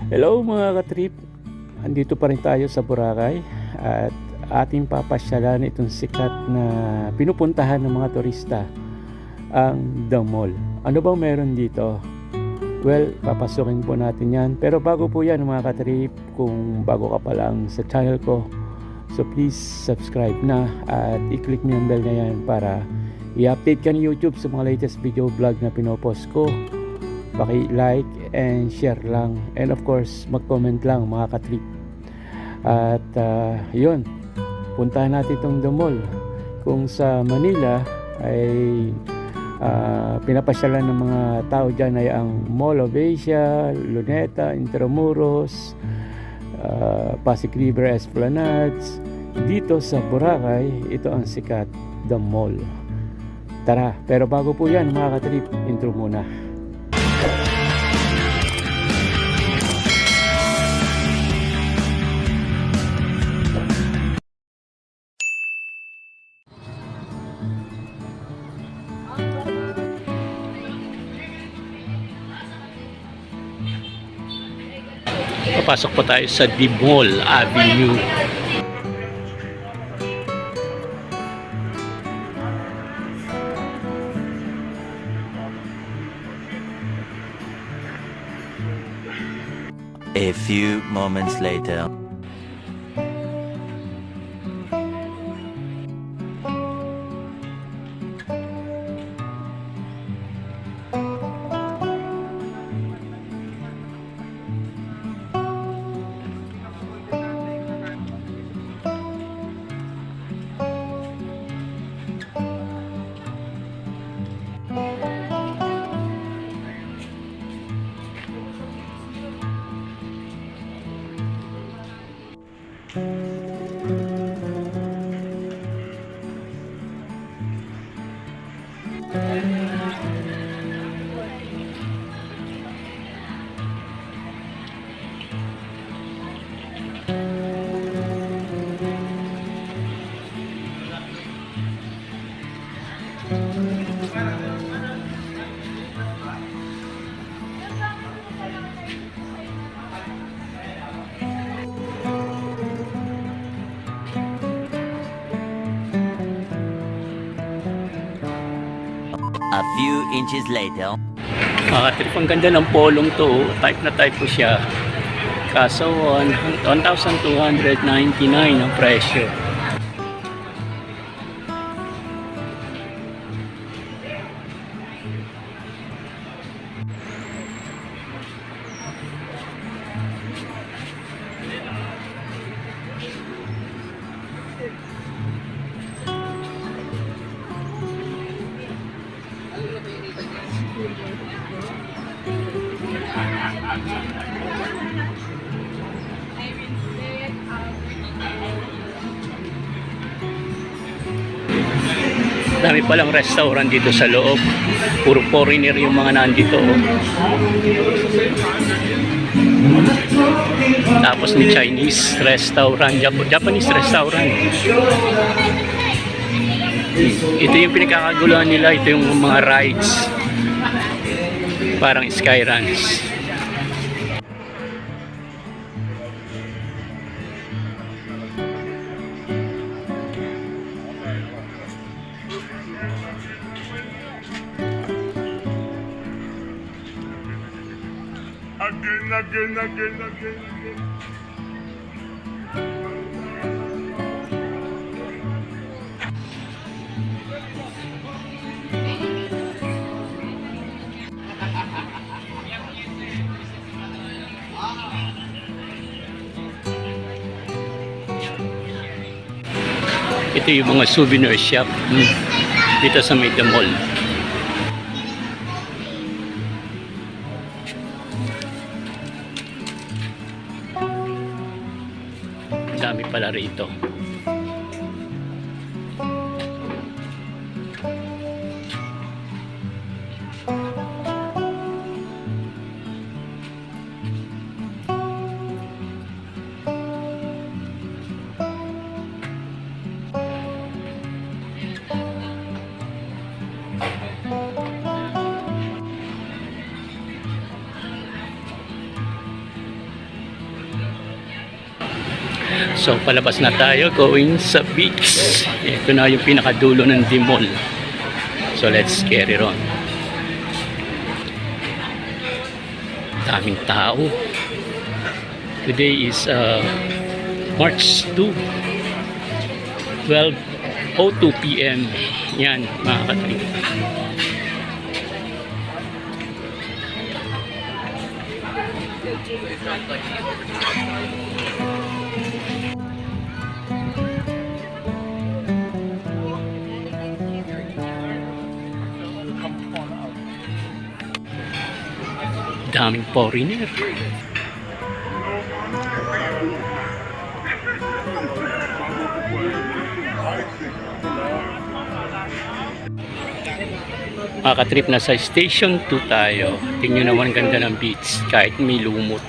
Hello mga katrip, andito pa rin tayo sa Boracay at ating papasyalan itong sikat na pinupuntahan ng mga turista, ang The Mall. Ano bang meron dito? Well, papasukin po natin yan. Pero bago po yan mga katrip, kung bago ka pa lang sa channel ko, so please subscribe na at i-click mo yung bell na yan para i-update ka ni YouTube sa mga latest video vlog na pinopost ko. Paki-like and share lang, and of course mag-comment lang mga katrip. At yun, puntahan natin itong The Mall. Kung sa Manila ay pinapasyalan ng mga tao dyan ay ang Mall of Asia, Luneta, Intramuros, Pasig River Esplanades. Dito sa Boracay, ito ang sikat, The Mall. Tara, pero bago po yan mga katrip, intro muna. Papasok po tayo sa The Mall Avenue. A few moments later. A few inches later. Trip, ang ganda ng polong to. Type na type ko siya. Kaso 1,299 ang presyo. Dami palang restaurant dito sa loob. Puro foreigner yung mga nandito. Tapos may Chinese restaurant, Japanese restaurant. Ito yung pinagkakaguluhan nila. Ito yung mga rides. Parang Skyruns. Again. Ito yung mga souvenir shop dito sa The Mall. Dami pala rito. So palabas na tayo going sa beach. Ito na yung pinakadulo ng Dimol. So let's carry on. Daming tao. Today is March 2, 12:02 p.m. Yan mga katrip. Daming foreigner. Makatrip na sa Station 2 tayo. Tingnan naman ganda ng beach kahit may lumot.